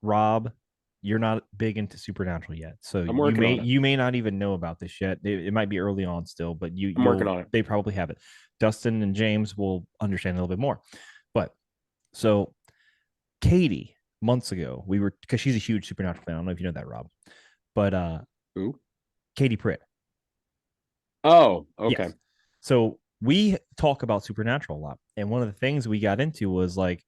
Rob, you're not big into Supernatural yet, so I'm you working may on it. you may not even know about this yet. It might be early on still, but I'm working you'll on it. they probably have it. Dustin and James will understand a little bit more. But so Katie, months ago, we were because she's a huge Supernatural fan. I don't know if you know that, Rob, but Who? Katie Pritt. Oh, okay. Yes. So we talk about Supernatural a lot. And one of the things we got into was like,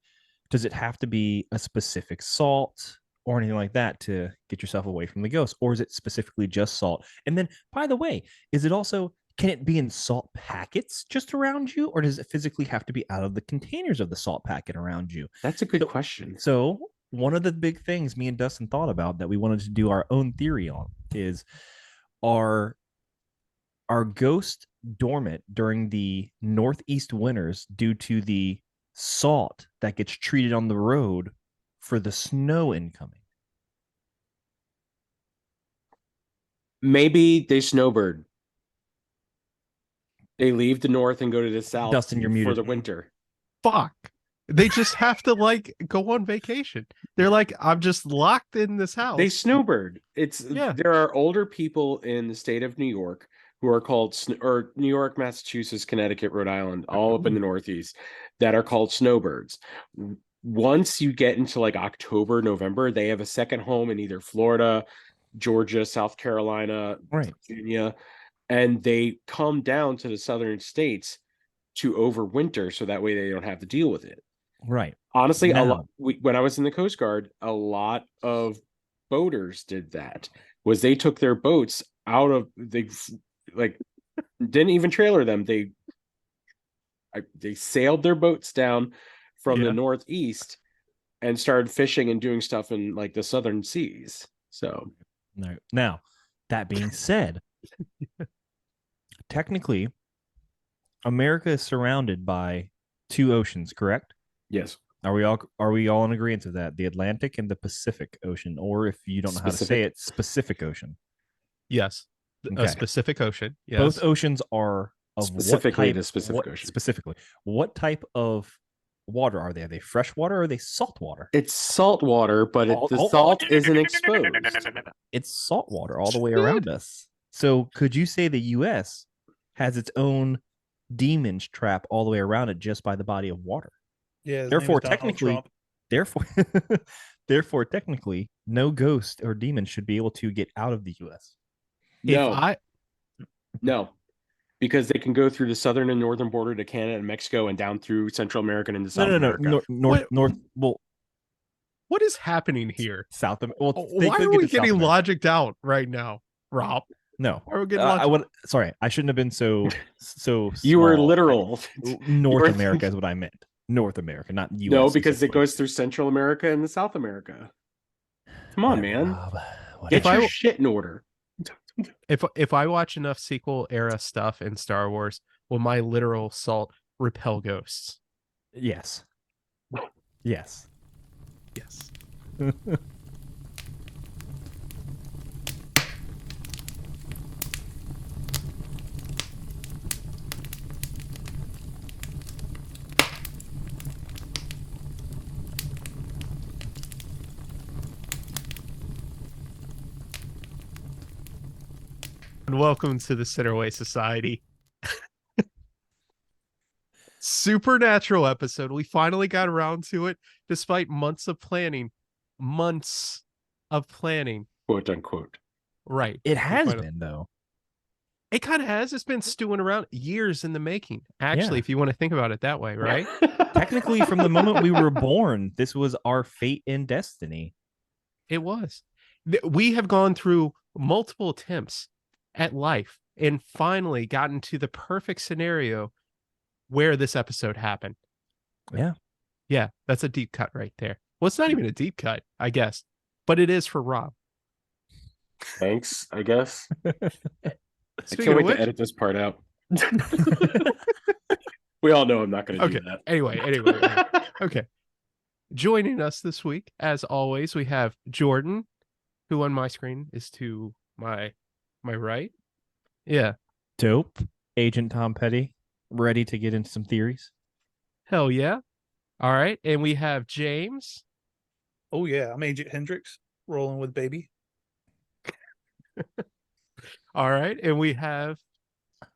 does it have to be a specific salt or anything like that to get yourself away from the ghost? Or is it specifically just salt? And then, by the way, is it also, can it be in salt packets just around you? Or does it physically have to be out of the containers of the salt packet around you? That's a good So, question. so one of the big things me and Dustin thought about that we wanted to do our own theory on is are are ghosts dormant during the northeast winters due to the salt that gets treated on the road for the snow incoming? Maybe they snowbird. They leave the north and go to the south Dustin, you're for muted. the winter. Fuck. They just have to like go on vacation. They're like, I'm just locked in this house. They snowbird. Yeah. There are older people in the state of New York who are called or New York, Massachusetts, Connecticut, Rhode Island, all up in the Northeast that are called snowbirds. Once you get into like October, November, they have a second home in either Florida, Georgia, South Carolina, Right. Virginia, and they come down to the southern states to overwinter so that way they don't have to deal with it. Right. Honestly, a lot Now, when I was in the Coast Guard, a lot of boaters did that. Was they took their boats out of like didn't even trailer them. They sailed their boats down from the Yeah. northeast and started fishing and doing stuff in like the southern seas. So no. Now, that being said, technically, America is surrounded by two oceans, correct? yes, Are we all in agreement of that? The Atlantic and the Pacific Ocean, or if you don't know how to say specific. it, Pacific Ocean. Yes. A Okay. specific ocean. Yes. Both oceans are of what Specifically type? the Pacific What Ocean. specifically? What type of water are they? Are they fresh water or are they salt water? It's salt water, but the Oh, salt isn't exposed. It's salt water all the way around us. So could you say the U.S. has its own demons trap all the way around it just by the body of water? Yeah, his name is Therefore, Donald technically, Trump. therefore, therefore, technically, no ghost or demon should be able to get out of the U.S. No, no, because they can go through the southern and northern border to Canada and Mexico and down through Central America and into South America. Well, What is happening here? South. Well, Why are we getting logicked out right now, Rob? No, Why are we getting I would. Sorry, I shouldn't have been so. You were small. literal. North America is what I meant. North America, not U.S. No, because it goes through Central America and the South America. Come on, man. Get your shit in order. If I watch enough sequel era stuff in Star Wars, will my literal salt repel ghosts? Yes. Yes. Yes. And welcome to the Centerway Society. Supernatural episode. We finally got around to it despite months of planning. Months of planning. Quote unquote. Right. It has been, though. It kind of has. It's been stewing around years in the making, actually, if you want to think about it that way, right? Technically, from the moment we were born, this was our fate and destiny. It was. We have gone through multiple attempts at life and finally gotten to the perfect scenario where this episode happened. Yeah. Yeah, that's a deep cut right there. Well, it's not even a deep cut, I guess, but it is for Rob. Thanks, I guess. I Speaking can't of wait which, to edit this part out. We all know I'm not going to do that. Anyway. Okay. Joining us this week, as always, we have Jordan, who on my screen is to my right. Yeah. Dope. Agent Tom Petty, ready to get into some theories. Hell yeah. All right. And we have James. Oh yeah, I'm Agent Hendrix, rolling with baby. All right, and we have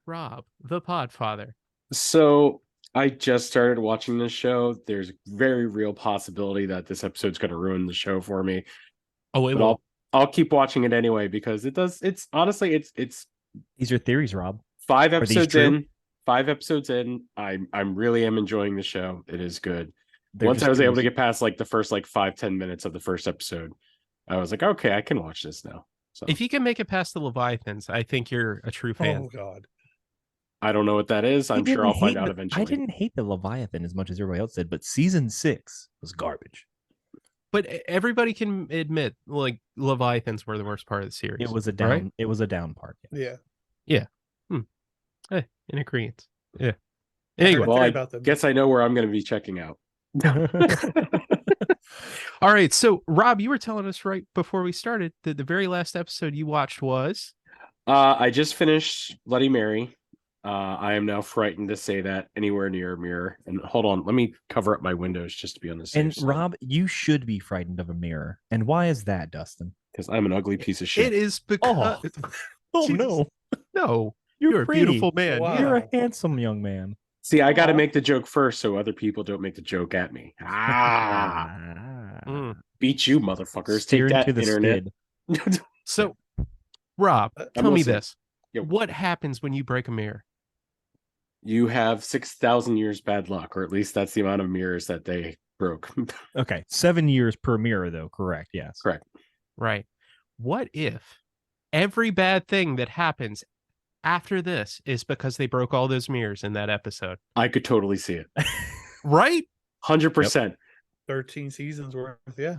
Rob, the Podfather. So I just started watching this show. There's a very real possibility that this episode's going to ruin the show for me, Oh, it but will. I'll keep watching it anyway because it does. It's honestly, it's These are theories, Rob. 5 Are these episodes true? in. 5 episodes in. I'm really am enjoying the show. It is good. They're Once just I was able to theories. get past like the first like 5-10 minutes of the first episode, I was like, okay, I can watch this now. So If you can make it past the Leviathans, I think you're a true fan. Oh god. I don't know what that is. I I'm sure didn't I'll find hate out the- eventually. I didn't hate the Leviathan as much as everybody else did, but season 6 was garbage. But everybody can admit, like, Leviathans were the worst part of the series. It was a down. right? It was a down part. Yeah. In agreement. Yeah. I heard Anyway, a Well, theory I about them. guess I know where I'm going to be checking out. all right. So, Rob, you were telling us right before we started that the very last episode you watched was. I just finished Bloody Mary. I am now frightened to say that anywhere near a mirror. And hold on, let me cover up my windows just to be on the safe And side. Rob, you should be frightened of a mirror. And why is that, Dustin? Because I'm an ugly piece of shit. It is because. Oh Jesus. no, No, you're, you're a pretty. beautiful man. Wow. You're a handsome young man. See, I got to Aw. make the joke first so other people don't make the joke at me. Ah, Mm. beat you, motherfuckers. Steer Take that, into the internet. skid. So, Rob, I'm tell me listening. this. Yo. What happens when you break a mirror? You have 6,000 years bad luck, or at least that's the amount of mirrors that they broke. Okay, 7 years per mirror, though. Correct. Yes. Correct. Right. What if every bad thing that happens after this is because they broke all those mirrors in that episode? I could totally see it. Right? 100%. 13 seasons worth. Yeah.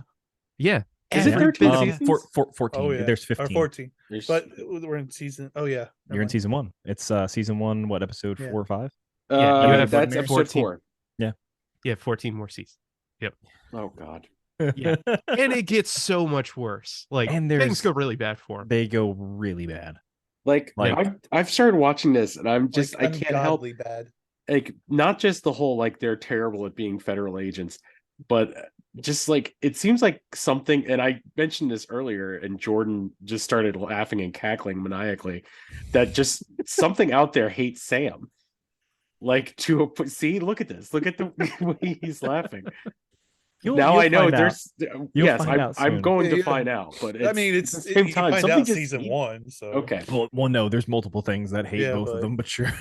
Yeah. Is it Every 13 bit of- seasons? 14. Oh yeah. There's Or 15. 14. There's- But we're in season. Oh yeah. You're in season 1. It's season 1. What episode? Yeah. 4 or 5? Yeah, you you have have that's episode 14. 4. Yeah, 14 more seasons. Oh God. Yeah. And it gets so much worse. Like, And things there's- go really bad for him. They go really bad. Like, Like- I've started watching this and I'm just Like, I can't help ungodly bad. like not just the whole like they're terrible at being federal agents, but just like it seems like something, and I mentioned this earlier and Jordan just started laughing and cackling maniacally, that just something out there hates Sam. Like see, look at this. Look at the way he's laughing. Now You'll I know find out. there's You'll yes, find I'm, out I'm soon. going Yeah, to yeah. find out, but I mean, at it's the same you time, find something out just season 1. So okay. Well, no, there's multiple things that hate Yeah, both of but- them, but sure.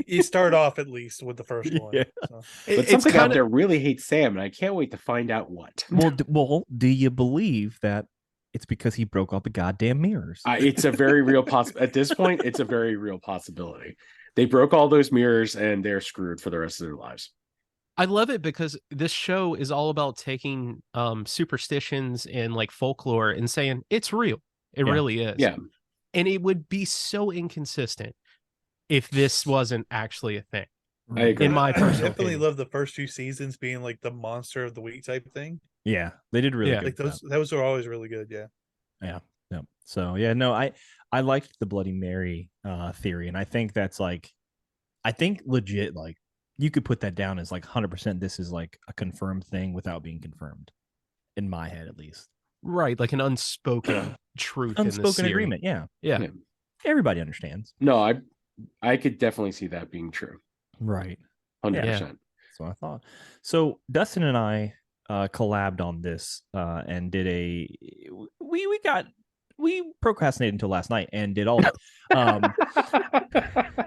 you start off at least with the first one. Yeah. So. But It's something out kinda- there really hates Sam, and I can't wait to find out what. well, do you believe that it's because he broke all the goddamn mirrors? It's a very real at this point, it's a very real possibility. They broke all those mirrors and they're screwed for the rest of their lives. I love it because this show is all about taking superstitions and like folklore and saying it's real. It Yeah. really is. Yeah. And it would be so inconsistent if this wasn't actually a thing. I agree. In my I personal definitely opinion. love the first 2 seasons being like the monster of the week type thing. Yeah, they did really Yeah. good. Like with those are always really good. Yeah. Yeah. So yeah, no, I liked the Bloody Mary theory, and I think that's like, I think legit, like you could put that down as like 100%. This is like a confirmed thing without being confirmed, in my head at least. Right. Like an unspoken truth. in this Unspoken series. agreement. Yeah, Yeah. Yeah. everybody understands. No, I could definitely see that being true. Right. 100%. That's what I thought. So Dustin and I collabed on this and did we procrastinated until last night and did all of it.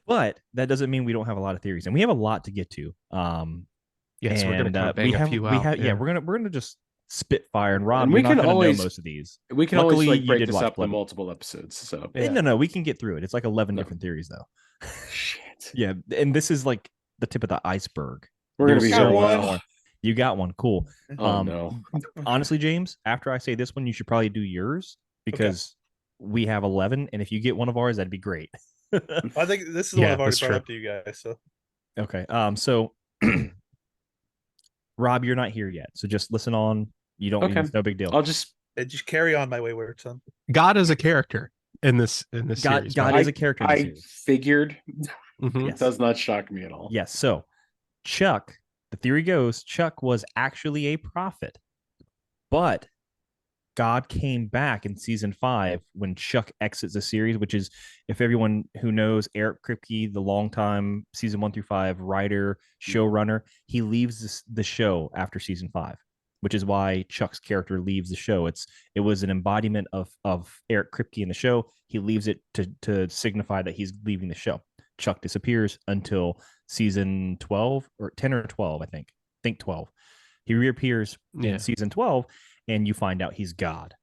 But that doesn't mean we don't have a lot of theories, and we have a lot to get to. Yes, we're gonna and, kinda bang a few out. we're gonna just spitfire, and Rob, And you're we not can gonna always- know most of these. We can Luckily, always like you break did this watch up in Blood. multiple episodes. So Yeah. No, we can get through it. It's like 11 No. different theories, though. shit. Yeah, and this is like the tip of the iceberg. We're gonna be There's here so a much while. more. You got one, cool. Oh no. Honestly, James, after I say this one, you should probably do yours because we have 11, and if you get one of ours, that'd be great. I think this is the one Yeah, I've already that's brought true. up to you guys. So Okay. So Rob, you're not here yet, so just listen on. You don't. Okay. It's no big deal. I'll just just carry on, my wayward son. God is a character in this God, series. God right? is a character. In the I series. figured Mhm. Yes. it does not shock me at all. Yes. So Chuck, the theory goes, Chuck was actually a prophet But God came back in season 5 when Chuck exits the series, which is, if everyone who knows Eric Kripke, the longtime season 1 through 5 writer, showrunner, he leaves the show after season 5, which is why Chuck's character leaves the show. It was an embodiment of Eric Kripke in the show. He leaves it to signify that he's leaving the show. Chuck disappears until season 12 or 10 or 12, I think 12. He reappears in season 12, and you find out he's God.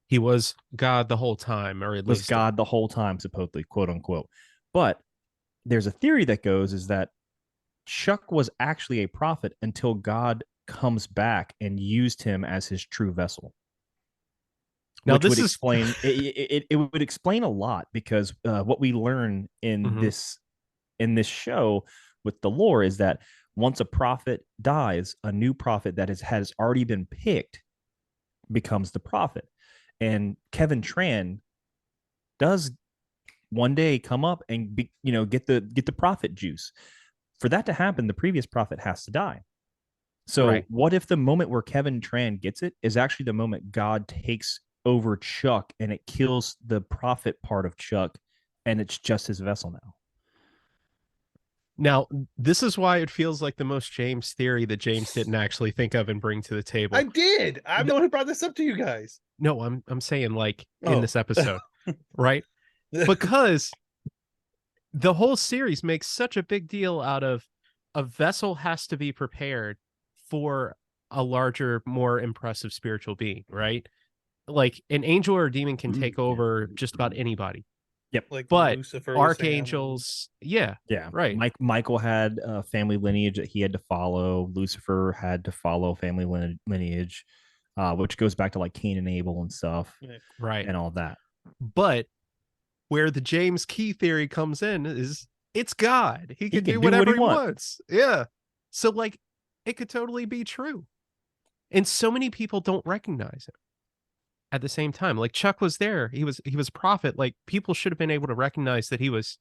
He was God the whole time, or at Was least God the whole time, supposedly, quote unquote. But there's a theory that goes is that Chuck was actually a prophet until God comes back and used him as his true vessel. Now, which this would is explain it would explain a lot, because what we learn in this show with the lore is that once a prophet dies, a new prophet that has already been picked becomes the prophet. And Kevin Tran does one day come up and get the prophet juice. For that to happen, the previous prophet has to die. So what if the moment where Kevin Tran gets it is actually the moment God takes over Chuck and it kills the prophet part of Chuck, and it's just his vessel now? Now, this is why it feels like the most James theory that James didn't actually think of and bring to the table. I did. I'm the one who brought this up to you guys. No, I'm saying like in this episode, right? Because the whole series makes such a big deal out of a vessel has to be prepared for a larger, more impressive spiritual being, right? Like an angel or a demon can take over just about anybody. Yep. Like But Lucifer, archangels, yeah, right. Michael had a family lineage that he had to follow. Lucifer had to follow family lineage, which goes back to like Cain and Abel and stuff, right, and all that. But where the James Key theory comes in is it's God. He can do what whatever he he wants. wants. Yeah. So like it could totally be true. And so many people don't recognize it. At the same time, like Chuck was there. He was a prophet. Like people should have been able to recognize that he was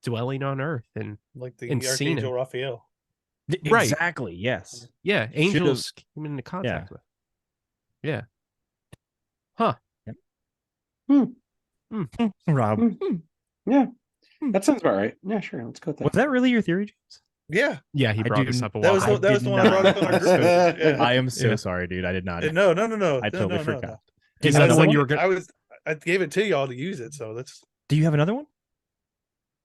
dwelling on earth and like the and seen Archangel it. Raphael. Right. Exactly. Yes. Yeah. Angels came into contact with. Yeah. Huh. Rob. Yeah. That sounds about right. Yeah, sure. Let's go with that. Was that really your theory, James? Yeah. Yeah, he I brought do- this up a That while. was that was the one I brought up on our group. Yeah. I am so sorry, dude. I did not. No. I totally forgot. No. Do you Is have that the another one one? you were gonna? I gave it to y'all to use it, so let's Do you have another one?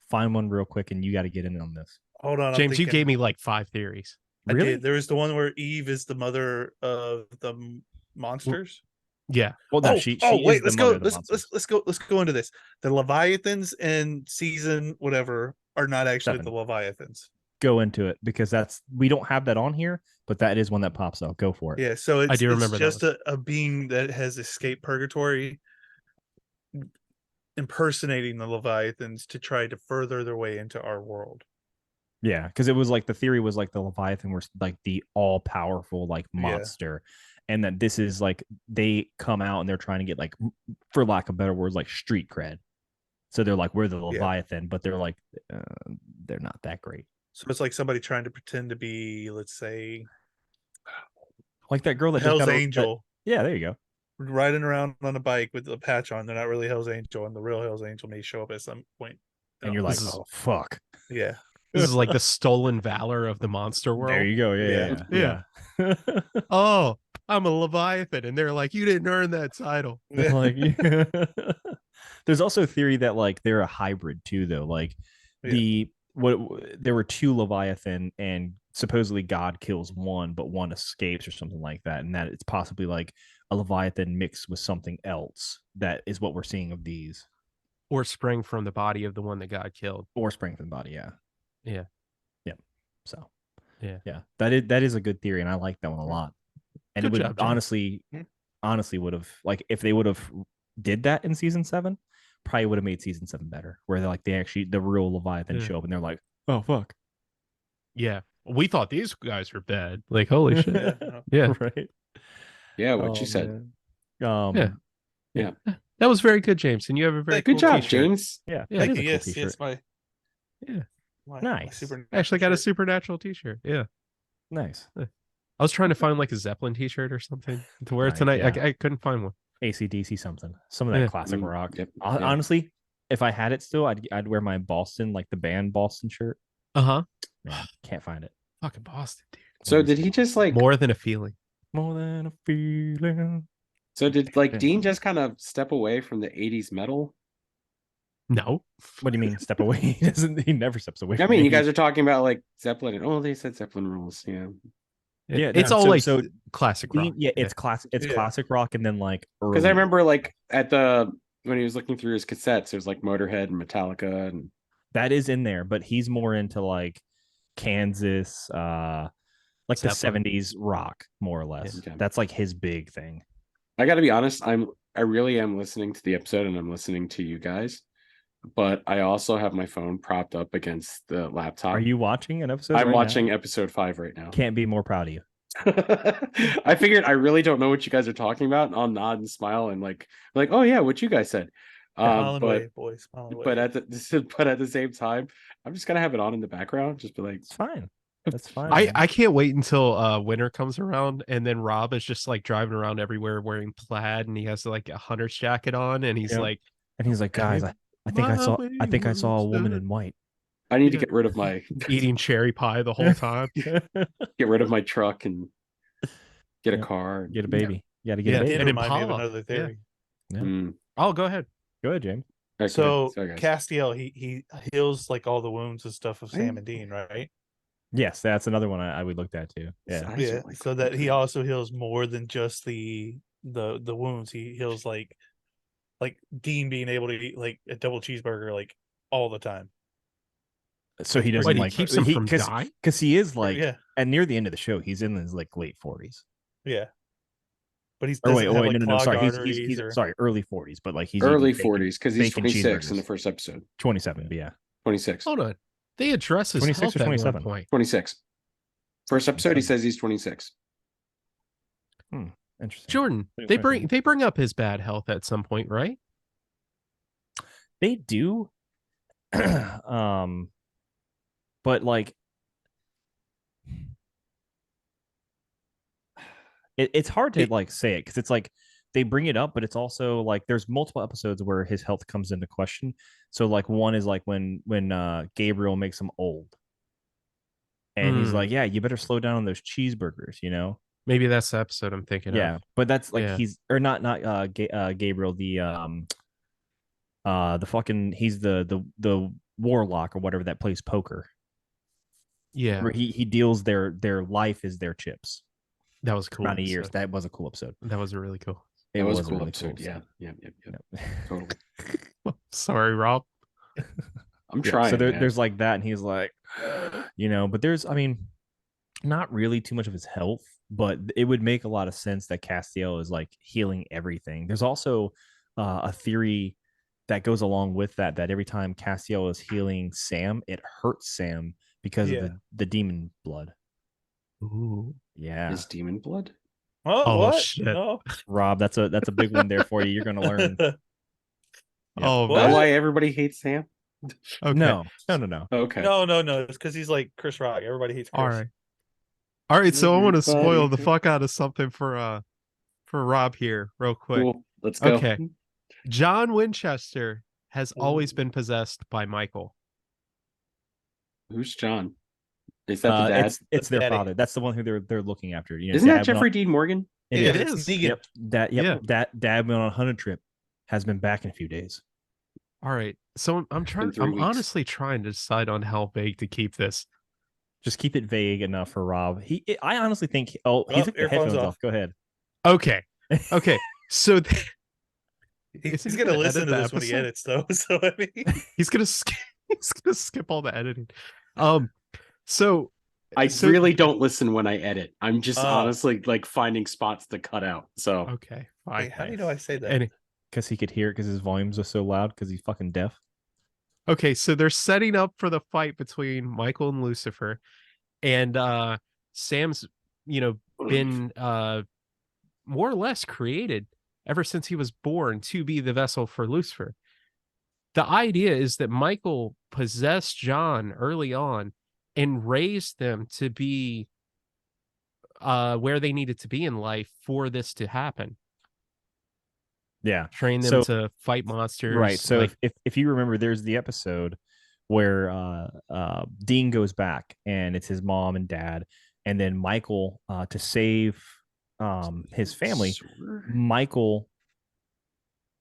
Find one real quick, and you got to get in on this. hold on. I'm James, you thinking. gave me like 5 theories. I Really? did. There was the one where Eve is the mother of the monsters. Yeah. Well, no, oh, she wait, is the let's mother go. of the monsters. Let's go into this. The Leviathans in season whatever are not actually 7. the Leviathans. Go into it, because we don't have that on here, but that is one that pops out. Go for it. Yeah, so it's, I do remember it's that just a being that has escaped purgatory, impersonating the Leviathans to try to further their way into our world. Yeah, because it was like the theory was like the Leviathan was like the all powerful like monster, and that this is like they come out and they're trying to get like, for lack of better words, like street cred. So they're like, we're the Leviathan, but they're like, they're not that great. So it's like somebody trying to pretend to be, let's say, Like that girl that just Hell's got Angel. Yeah, there you go. Riding around on a bike with a patch on. They're not really Hell's Angel, and the real Hell's Angel may show up at some point. And you're like, this is- oh fuck. Yeah. This is like the stolen valor of the monster world. There you go. Yeah. Oh, I'm a Leviathan. And they're like, you didn't earn that title. Like, there's also a theory that like they're a hybrid too, though. Like there were 2 Leviathan, and supposedly God kills one, but one escapes or something like that, and that it's possibly like a Leviathan mixed with something else. That is what we're seeing of these, Or spring from the body of the one that God killed. or spring from the body. Yeah. So Yeah. that is a good theory, and I like that one a lot. And Good it would job, James. honestly would have, like, if they would have did that in season 7, probably would have made season 7 better, where they're like the real Leviathan show up and they're like, oh fuck. Yeah. We thought these guys were bad. Like, holy shit. Yeah. Right. Yeah, what you said. Man. Yeah. That was very good, James. And you have a very Good cool job, t-shirt. James. Yeah. Yeah, that Thank is you. a cool Yes, t-shirt. yes, my Yeah. my Nice. super I actually got a shirt. supernatural t-shirt. Yeah. Nice. I was trying to find like a Zeppelin T-shirt or something to wear Right, tonight. yeah. I couldn't find one. ACDC something. Some of that Yeah. classic rock. Yep, Hon- yeah. Honestly, if I had it still, I'd wear my Boston, like the band Boston shirt. Uh-huh. Man, can't find it. Fucking Boston, dude. So did he just like? More than a feeling. More than a feeling. So did like Yeah. Dean just kind of step away from the '80s metal? No. What do you mean step away? He doesn't. He never steps away. I from mean, you me. guys are talking about like Zeppelin, and they said Zeppelin rules. Yeah. Yeah, It's no, all so- like so classic rock. Yeah, it's classic. It's Yeah. classic rock, and then like Because I early- remember like when he was looking through his cassettes, there's like Motorhead and Metallica, and that is in there, but he's more into like Kansas, like Zeppelin. the 70s rock, more or less. Okay. That's like his big thing. I got to be honest, I really am listening to the episode, and I'm listening to you guys, but I also have my phone propped up against the laptop. Are you watching an episode? I'm right now? watching episode 5 right now. Can't be more proud of you. I figured I really don't know what you guys are talking about, and I'll nod and smile and like, oh yeah, what you guys said. Smiling But away, boys. Smiling away. but at the same time, I'm just gonna have it on in the background, just be like, It's fine. That's fine. I can't wait until winter comes around and then Rob is just like driving around everywhere wearing plaid and he has like a hunter's jacket on and he's Yeah. like And he's like, guys, I think I saw a woman in white. I need to Yeah. get rid of my eating cherry pie the whole time. get rid of my truck and get a Yeah. car. Get a baby. You got to get Yeah, a It baby. did and remind me of Impala. another theory. Yeah. Mm. Oh, go ahead. Go ahead, James. Okay, So sorry, guys. Castiel, he heals like all the wounds and stuff of Sam and Dean, right? Yes, that's another one I would looked at too. Yeah. Eyes Yeah. are like- So that he also heals more than just the wounds. He heals like Dean being able to eat like a double cheeseburger like all the time. So he doesn't Wait, he like keeps him from dying? because he is like yeah, and near the end of the show he's in his like late 40s. yeah. But he's Or wait, doesn't have, wait, like, no, clogged sorry, he's arteries or- sorry, early 40s, but like he's early eating bacon- 40s because he's bacon 26 in the cheeseburgers. first episode. 27, but yeah. 26. Hold on. They address his 26 health or at one 27? point. 26. First episode, he says he's 26. Interesting. Jordan, Pretty they fascinating. bring up his bad health at some point, right? They do. But like it's hard to like say it because it's like they bring it up, but it's also like there's multiple episodes where his health comes into question. So like one is like when Gabriel makes him old. And he's Mm. like, yeah, you better slow down on those cheeseburgers, you know? Maybe that's the episode I'm thinking Yeah, of. but that's like Yeah. he's or not Gabriel, the fucking he's the warlock or whatever that plays poker. Yeah, Where he deals their life is their chips. that was a cool. Amount of years. episode. That was a cool episode. That was a really cool. It was a really cool episode. Yeah. Yeah. Yeah. Totally. Sorry, Rob. I'm Yeah, trying. so man. there's like that, and he's like, you know, but there's, I mean, not really too much of his health, but it would make a lot of sense that Castiel is like healing everything. There's also a theory that goes along with that every time Castiel is healing Sam, it hurts Sam because Yeah. of the demon blood. Ooh. Yeah, Is demon blood? Oh, what? shit. No. Rob, that's a big one there for you. You're gonna learn. Oh, What? That's man. why everybody hates Sam? Okay. No. Okay. No. It's because he's like Chris Rock. Everybody hates Chris. All right. So I want to spoil Everybody. the fuck out of something for Rob here, real quick. Cool. Let's go. Okay. John Winchester has always been possessed by Michael. Who's John? Is that the dad? It's their Daddy. father. That's the one who they're looking after. You know, Isn't that Dad went on- Jeffrey Dean Morgan? It Yeah, is. it is. Negan. Yep. Yeah. Dad went on a hunted trip. Has been back in a few days. All right. So I'm trying. 3 I'm weeks. honestly trying to decide on how vague to keep this. Just keep it vague enough for Rob. I honestly think. Oh, he Oh, took the earphones headphones off. off. Go ahead. Okay. Okay. So He's Is he gonna gonna listen to edit the this when he episode? edits, though. So I mean, he's gonna skip all the editing. So I So- really don't listen when I edit. I'm just Oh. honestly like finding spots to cut out. So okay, fine. wait, how do you know I say that? Any- Because he could hear it because his volumes are so loud because he's fucking deaf. Okay, so they're setting up for the fight between Michael and Lucifer, and Sam's, been more or less created ever since he was born to be the vessel for Lucifer. The idea is that Michael possessed John early on and raised them to be where they needed to be in life for this to happen. Yeah. Train them So to fight monsters. right. So like, if you remember, there's the episode where Dean goes back and it's his mom and dad, and then Michael to save his family. Sure.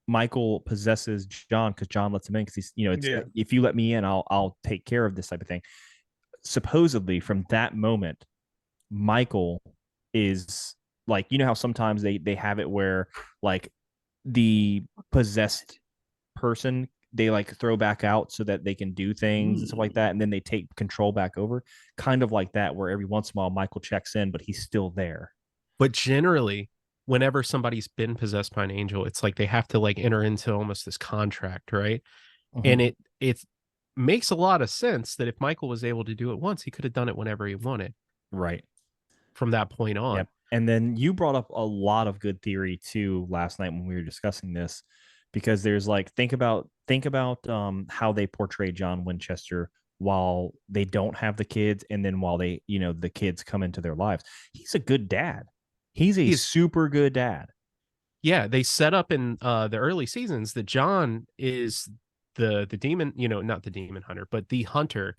Michael possesses John because John lets him in because he's it's Yeah. if you let me in, I'll take care of this type of thing. Supposedly, from that moment, Michael is like, how sometimes they have it where like the possessed person, they like throw back out so that they can do things and stuff like that, and then they take control back over, kind of like that, where every once in a while Michael checks in but he's still there. but generally, whenever somebody's been possessed by an angel, it's like they have to like enter into almost this contract, right? And it makes a lot of sense that if Michael was able to do it once, he could have done it whenever he wanted Right. from that point on. Yep. And then you brought up a lot of good theory too last night when we were discussing this, because there's like, think about how they portray John Winchester while they don't have the kids, and then while they, the kids come into their lives. He's a good dad. He's super good dad. Yeah, they set up in the early seasons that John is the demon, not the demon hunter, but the hunter,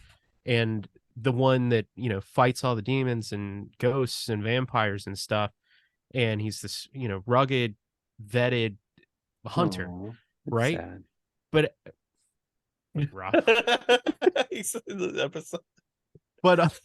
and the one that fights all the demons and ghosts and vampires and stuff. And he's this rugged, vetted hunter, Aw, that's right? sad. But rough. He's in the episode. But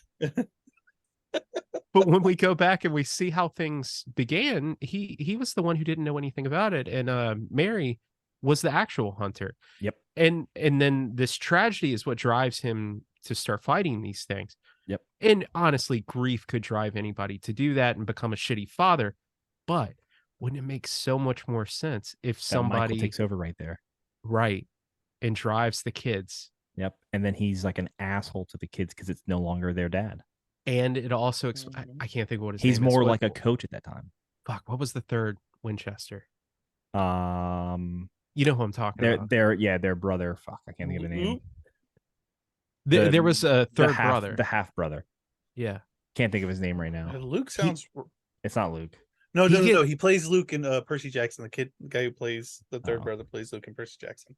but when we go back and we see how things began, he was the one who didn't know anything about it, and Mary was the actual hunter. Yep. And then this tragedy is what drives him to start fighting these things. Yep. And honestly, grief could drive anybody to do that and become a shitty father. But wouldn't it make so much more sense if That Michael somebody takes over right there. right and drives the kids? Yep. And then he's like an asshole to the kids because it's no longer their dad. And it also I can't think of what his name He's is. more What- like a coach at that time. fuck. What was the third Winchester? Um, You know who I'm talking about. their brother. Fuck, I can't think of the name. There was a third brother. the half brother. Yeah. Can't think of his name right now. Luke sounds. It's not Luke. No, He no, get- no. He plays Luke in Percy Jackson. The guy who plays the third Oh. brother plays Luke in Percy Jackson.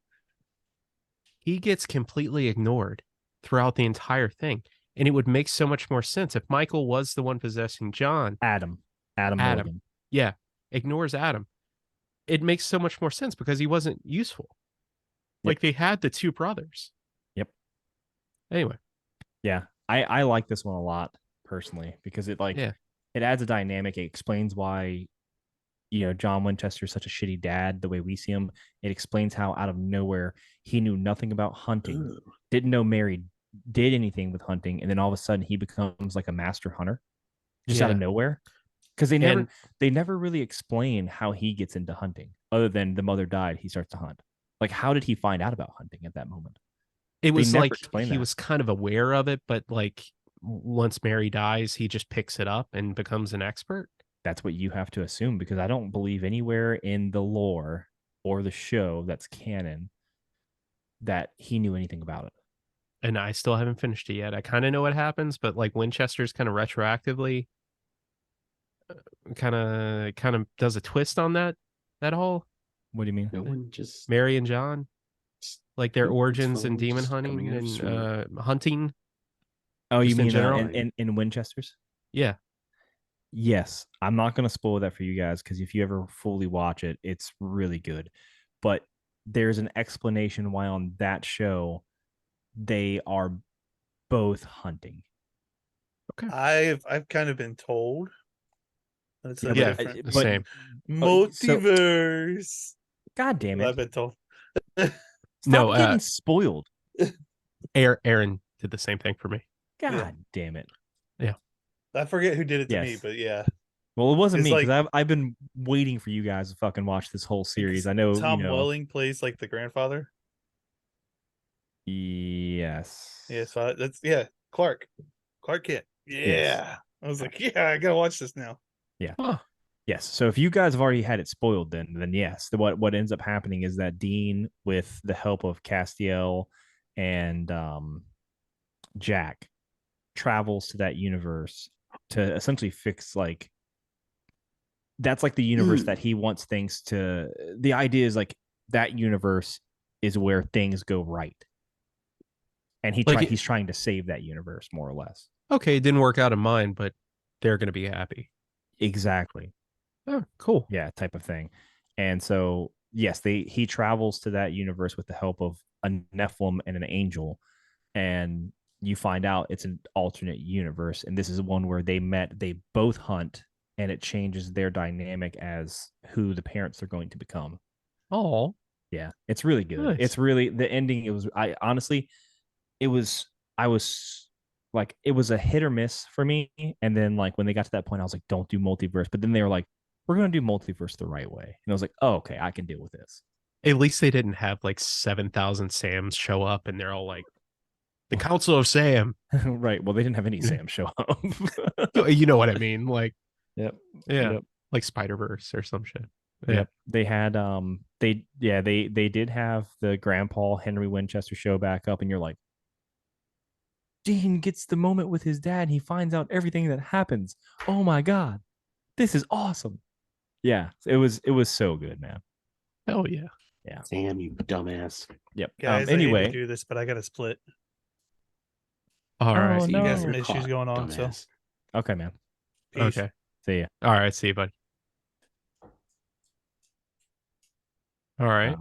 He gets completely ignored throughout the entire thing. And it would make so much more sense if Michael was the one possessing John. Adam Adam. Morgan. Yeah. Ignores Adam. It makes so much more sense because he wasn't useful. Yep. Like they had the two brothers. Yep. Anyway. Yeah, I like this one a lot personally because it Yeah. it adds a dynamic. It explains why John Winchester is such a shitty dad the way we see him. It explains how out of nowhere he knew nothing about hunting, Ooh. didn't know Mary did anything with hunting, and then all of a sudden he becomes like a master hunter just out of Yeah. nowhere. Because And- they never really explain how he gets into hunting, other than the mother died, he starts to hunt. Like, how did he find out about hunting at that moment? It was never like explain he that. was kind of aware of it, but like once Mary dies, he just picks it up and becomes an expert. That's what you have to assume, because I don't believe anywhere in the lore or the show that's canon that he knew anything about it. And I still haven't finished it yet. I kind of know what happens, but like Winchester's kind of retroactively kind of does a twist on that whole What do you mean? No one just Mary and John, like their Nope, it's origins in fine, demon just hunting coming and after hunting. Oh, you Just in mean general? in Winchester's? Yeah. Yes, I'm not going to spoil that for you guys because if you ever fully watch it, it's really good. But there's an explanation why on that show they are both hunting. I've kind of been told. that It's a Yeah, different the but- same. multiverse. God damn I've it! been told. Stop No, getting spoiled. Aaron did the same thing for me. God Yeah. damn it! I forget who did it to me, Yes. but yeah. Well, it wasn't It's me because like- I've been waiting for you guys to fucking watch this whole series. I know Tom you know. Welling plays like the grandfather. Yes. Yeah, so that's Clark Kent. Yeah, Yes. I was like, yeah, I gotta watch this now. Yes. So if you guys have already had it spoiled, then yes. What ends up happening is that Dean, with the help of Castiel and Jack, travels to that universe to essentially fix like that's like the universe that he wants things to. The idea is like that universe is where things go right, and he's trying to save that universe more or less. Okay, it didn't work out in mine, but they're gonna be happy. Exactly. Oh, cool. Yeah, type of thing. And so yes, he travels to that universe with the help of a Nephilim and an angel, and you find out it's an alternate universe, and this is one where they met. They both hunt, and it changes their dynamic as who the parents are going to become. Oh, yeah, it's really good. Nice. It's really the ending. It was I honestly, it was I was like it was a hit or miss for me. And then like when they got to that point, I was like, don't do multiverse. But then they were like, we're gonna do multiverse the right way, and I was like, oh okay, I can deal with this. at least they didn't have like 7,000 Sams show up, and they're all like, the Council of Sam. Right. Well, they didn't have any Sam show up. You know what I mean? Like, Yep. yeah, Yep. like Spider-Verse or some shit. Yep. They had they did have the Grandpa Henry Winchester show back up, and you're like, Dean gets the moment with his dad, and he finds out everything that happens. Oh my god, this is awesome. Yeah, it was so good, man. Hell yeah. Yeah. Damn, you dumbass. Yep. Guys, I hate anyway, to do this, but I got to split. All right. Oh, You no. got some You're issues caught, going on, so dumbass. okay, man. peace. Okay. See ya. All right. See you, buddy. All right.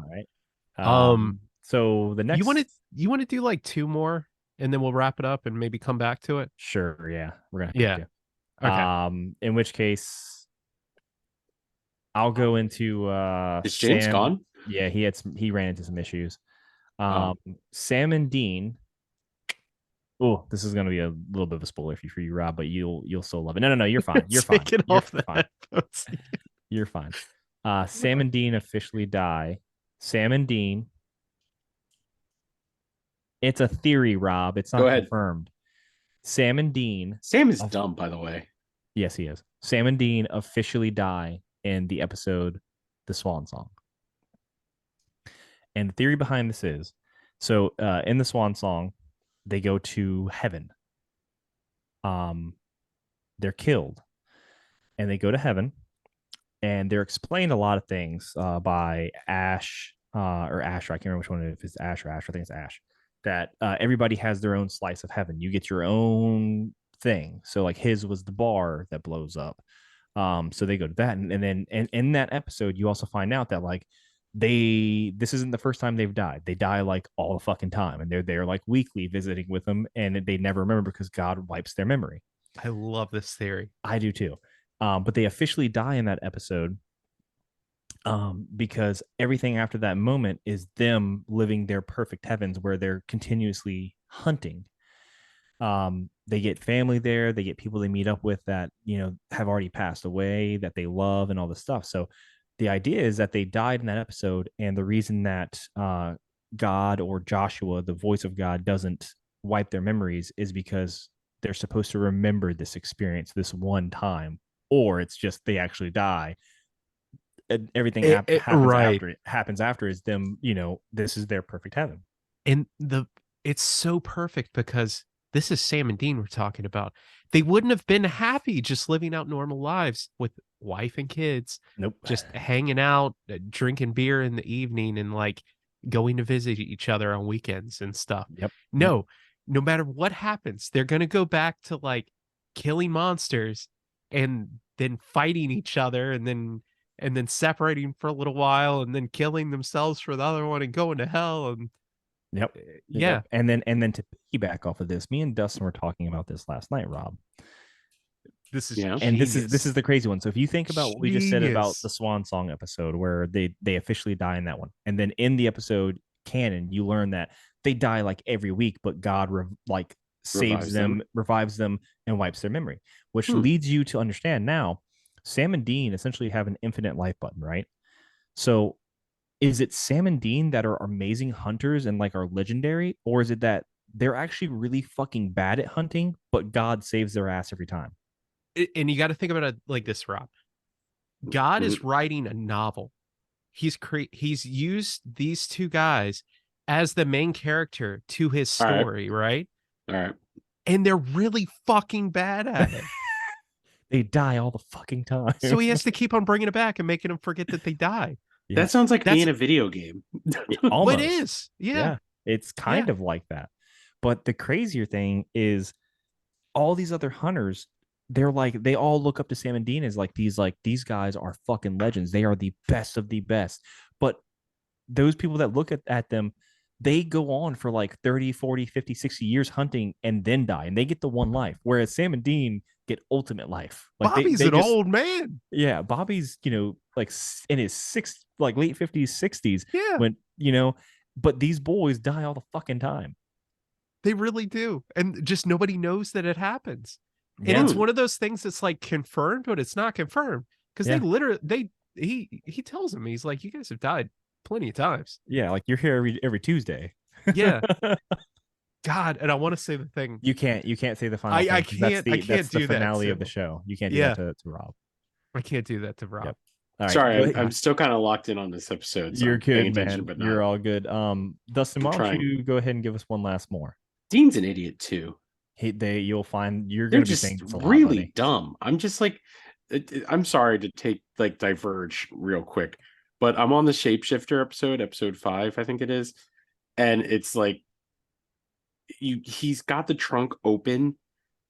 All right. So the next, You want to do like two more, and then we'll wrap it up and maybe come back to it. sure, yeah, we're gonna have to. Okay. In which case, I'll go into Is James Sam. gone? Yeah, he ran into some issues. Oh. Sam and Dean. Oh, this is gonna be a little bit of a spoiler for you, Rob, but you'll still love it. No, you're fine. You're fine. Take it You're off the fine. headphones. You're fine. Sam and Dean officially die. Sam and Dean. It's a theory, Rob. It's not Go ahead. confirmed. Sam and Dean. Sam is dumb, by the way. Yes, he is. Sam and Dean officially die in the episode The Swan Song. And the theory behind this is, so in the Swan Song, they go to heaven. They're killed, and they go to heaven, and they're explained a lot of things by Ash or Asher. I can't remember which one, if it's Ash or Ash. I think it's Ash. That everybody has their own slice of heaven. You get your own thing. So like his was the bar that blows up. So they go to that, and then in that episode, you also find out that like this isn't the first time they've died. They die like all the fucking time, and they're there like weekly visiting with them, and they never remember because God wipes their memory. I love this theory. I do too. But they officially die in that episode because everything after that moment is them living their perfect heavens where they're continuously hunting. They get family there, they get people they meet up with that, you know, have already passed away, that they love, and all this stuff. So the idea is that they died in that episode, and the reason that God or Joshua, the voice of God, doesn't wipe their memories is because they're supposed to remember this experience this one time, or it's just they actually die. And everything happens after is them, you know, this is their perfect heaven. And it's so perfect because this is Sam and Dean we're talking about. They wouldn't have been happy just living out normal lives with wife and kids. Nope. Just hanging out, drinking beer in the evening, and like going to visit each other on weekends and stuff. Yep. No matter what happens, they're going to go back to like killing monsters and then fighting each other and then separating for a little while and then killing themselves for the other one and going to hell. And Yep. yeah. Yep. And then to piggyback off of this, me and Dustin were talking about this last night, Rob. This is and this is the crazy one. So if you think about what we just said about the Swan Song episode where they officially die in that one, and then in the episode canon, you learn that they die like every week, but God saves them, revives them, and wipes their memory, which leads you to understand now Sam and Dean essentially have an infinite life button, right? So is it Sam and Dean that are amazing hunters and like are legendary, or is it that they're actually really fucking bad at hunting, but God saves their ass every time? And you got to think about it like this, Rob. God is writing a novel. He's used these two guys as the main character to his story, right? All right. And they're really fucking bad at it. They die all the fucking time. So he has to keep on bringing it back and making them forget that they die. Yeah. That sounds like me That's- in a video game. Well, it Almost. is. Yeah. It's kind of like that. But the crazier thing is all these other hunters, they're like, they all look up to Sam and Dean as like these guys are fucking legends. They are the best of the best. But those people that look at them, they go on for like 30, 40, 50, 60 years hunting and then die. And they get the one life. Whereas Sam and Dean get ultimate life. Like Bobby's they an just, old man. Yeah, Bobby's, like in his like late 50s, 60s. Yeah. When, but these boys die all the fucking time. They really do. And just nobody knows that it happens. And Yeah. it's one of those things that's like confirmed, but it's not confirmed. Because Yeah. they literally he tells him, he's like, you guys have died plenty of times. Yeah, like you're here every Tuesday. Yeah. God, and I want to say the thing. You can't say the final. I thing, 'cause can't- I That's can't the do that finale of to- the show. You can't do Yeah. that to Rob. I can't do that to Rob. Yep. All right, go Sorry, ahead. I'm still kind of locked in on this episode. So You're I'm paying good, attention, man. but You're not. all good. Dustin, why don't trying. you go ahead and give us one last more? Dean's an idiot too. You'll find you're They're gonna be just saying this a lot, really buddy. dumb. I'm just like, I'm sorry to take like diverge real quick, but I'm on the Shapeshifter episode 5, I think it is, and it's like he's got the trunk open,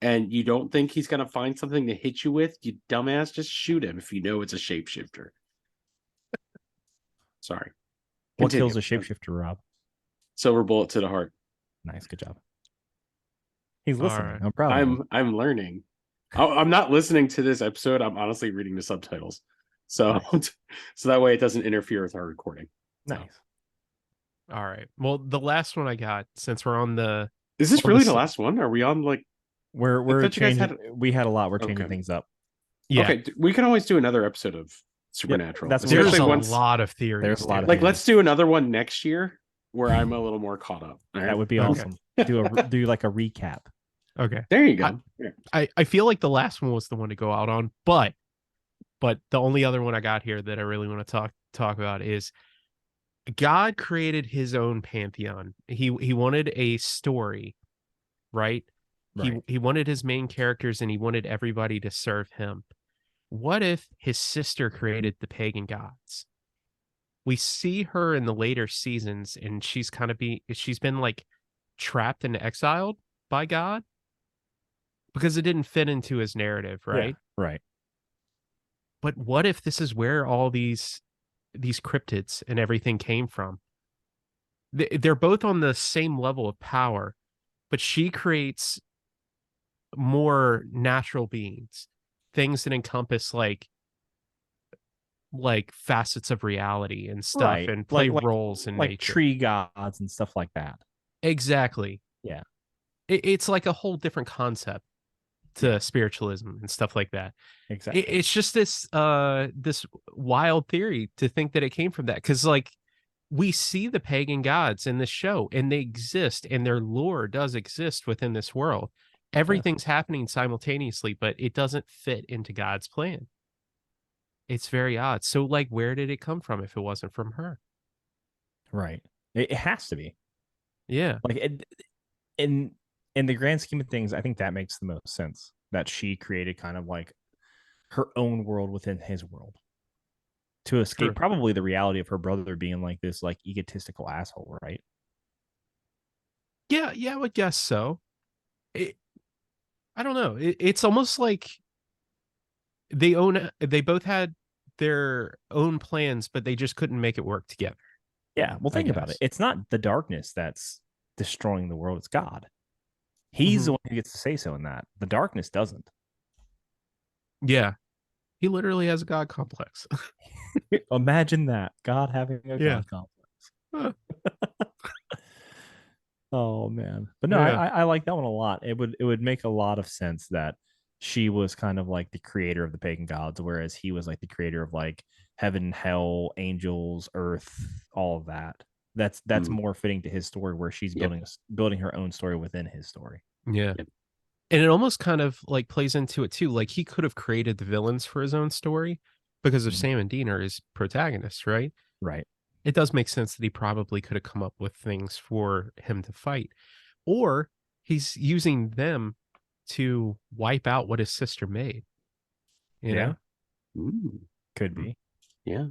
and you don't think he's gonna find something to hit you with. You dumbass, just shoot him if you know it's a shapeshifter. Sorry. What Continue. kills a shapeshifter, Rob? Silver bullet to the heart. Nice, good job. He's All listening. right. I'm proud. of him. I'm learning. I'm not listening to this episode. I'm honestly reading the subtitles, so so that way it doesn't interfere with our recording. Nice. All right. Well, the last one I got, since we're on the Is this Well, really this- the last one? Are we on like? We're thought you guys changing. We had a lot. We're changing Okay. things up. Okay, we can always do another episode of Supernatural. that's There's Especially a once, lot of theories. There's a lot of dude. like, let's do another one next year where I'm a little more caught up. All right? That would be Okay. awesome. Do like a recap. Okay. There you go. Yeah. I feel like the last one was the one to go out on, but the only other one I got here that I really want to talk about is God created his own pantheon. He wanted a story, right? Right. He wanted his main characters and he wanted everybody to serve him. What if his sister created the pagan gods? We see her in the later seasons and she's been like trapped and exiled by God because it didn't fit into his narrative, right? Yeah, right. But what if this is where all these cryptids and everything came from? They're both on the same level of power, but she creates more natural beings, things that encompass like facets of reality and stuff, Right. and play Like- roles in Like nature. tree gods and stuff like that. Exactly. Yeah. It's like a whole different concept to spiritualism and stuff like that. Exactly. It's just this wild theory to think that it came from that, because like we see the pagan gods in this show and they exist and their lore does exist within this world. Everything's happening simultaneously, but it doesn't fit into God's plan. It's very odd. So like, where did it come from if it wasn't from her? Right. It has to be. Yeah. Like in the grand scheme of things, I think that makes the most sense. That she created kind of like her own world within his world to escape True. probably the reality of her brother being like this like egotistical asshole, right? Yeah, I would guess so. I don't know. It's almost like they both had their own plans, but they just couldn't make it work together. Yeah. Well, I think about guess. it. It's not the darkness that's destroying the world. It's God. He's Mhm. the one who gets to say so in that. The darkness doesn't. Yeah. He literally has a God complex. Imagine that. God having a Yeah. God complex. Oh man. But no, Yeah. I like that one a lot. It would make a lot of sense that she was kind of like the creator of the pagan gods, whereas he was like the creator of like heaven, hell, angels, earth, all of that. That's Mm. more fitting to his story, where she's Yep. building her own story within his story. Yeah. Yep. And it almost kind of like plays into it too. Like he could have created the villains for his own story because of Mhm. Sam and Dean are his protagonists, right? Right. It does make sense that he probably could have come up with things for him to fight. Or he's using them to wipe out what his sister made. You Yeah. know? Ooh, Could be. yeah.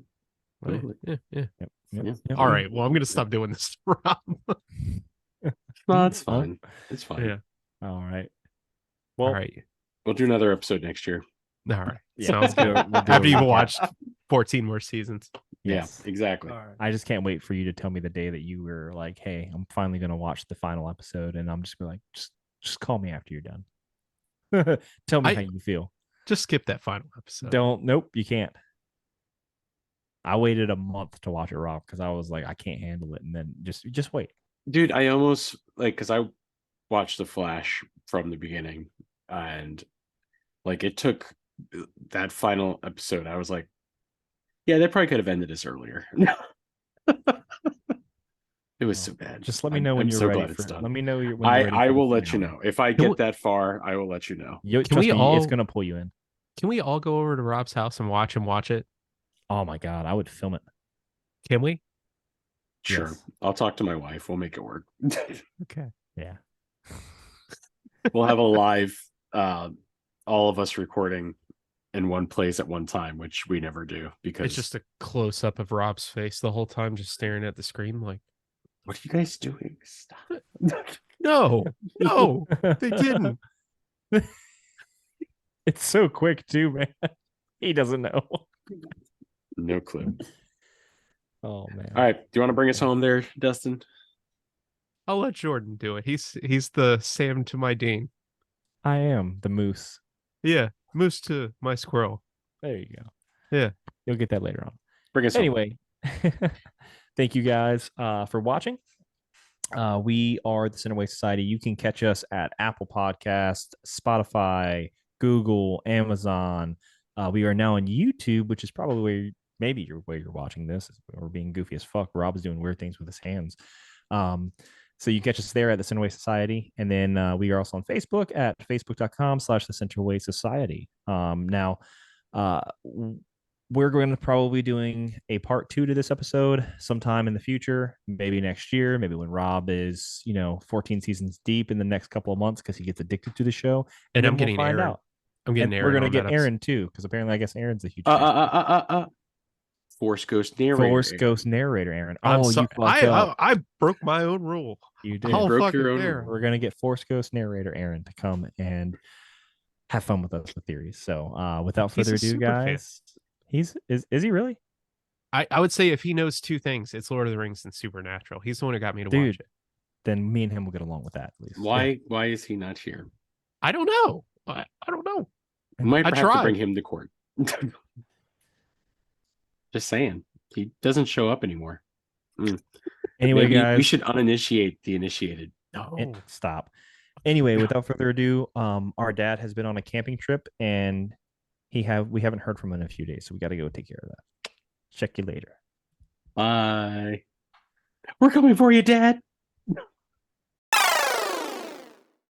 Like, Totally. yeah, yeah. Yep. Yeah. All right. Well, I'm gonna stop doing this, Rob. No, it's fine. It's fine. Yeah. All right. All Well, right. We'll do another episode next year. All right. yeah, Sounds good. we'll do After a you've recap. watched 14 more seasons. Yes. Yeah, exactly. All right. I just can't wait for you to tell me the day that you were like, "Hey, I'm finally gonna watch the final episode," and I'm just be like, "Just call me after you're done. Tell me I- how you feel." Just skip that final episode. Don't. Nope, you can't. I waited a month to watch it, Rob, because I was like, I can't handle it, and then just wait. Dude, I almost like because I watched The Flash from the beginning, and like it took that final episode. I was like, yeah, they probably could have ended this earlier. It was Well, so bad. Just let me know when I'm you're so ready. glad it's For, done. let me know when you're ready. I for the will let you finale. know if I Can get we- that far. I will let you know. Trust we me, all- it's gonna pull you in. Can we all go over to Rob's house and watch him watch it? Oh my god, I would film it. Can we? Sure, Yes. I'll talk to my wife. We'll make it work. Okay. Yeah. We'll have a live, all of us recording in one place at one time, which we never do because It's just a close up of Rob's face the whole time, just staring at the screen like, what are you guys doing? Stop. no, no, they didn't. It's so quick too, man. He doesn't know. No clue. Oh man. All right, do you want to bring us home there, Dustin? I'll let Jordan do it. He's the Sam to my Dean. I am the moose. Yeah, moose to my squirrel. There you go. Yeah. You'll get that later on. Bring us home. Anyway, thank you guys for watching. We are the Centerway Society. You can catch us at Apple Podcast, Spotify, Google, Amazon. We are now on YouTube, which is probably where you're watching this. We're being goofy as fuck. Rob is doing weird things with his hands. So you catch us there at the Centerway Society. And then we are also on Facebook at facebook.com/the Centerway Society. Now, we're going to probably be doing a part 2 to this episode sometime in the future, maybe next year, maybe when Rob is, 14 seasons deep in the next couple of months because he gets addicted to the show. And then I'm getting we'll find Aaron. out. I'm getting And Aaron. we're going on to that get Aaron too, because apparently I guess Aaron's a huge Force Ghost narrator. Force Ghost narrator, Aaron. I'm Oh, sorry. you fucked up. I broke my own rule. You did. I'll broke fucking your own dare. rule. We're going to get Force Ghost narrator Aaron to come and have fun with us with theories. So without He's further a ado, super fan. guys, is he really? I would say if he knows two things, it's Lord of the Rings and Supernatural. He's the one who got me to Dude. watch it. Then me and him will get along with that at least. Why is he not here? I don't know. I don't know. We might I have to tried. bring him to court. Just saying. He doesn't show up anymore. Anyway, Maybe guys, we should uninitiate the initiated. No. Stop. Anyway, without further ado, our dad has been on a camping trip and we haven't heard from him in a few days, so we got to go take care of that. Check you later. Bye. We're coming for you, Dad.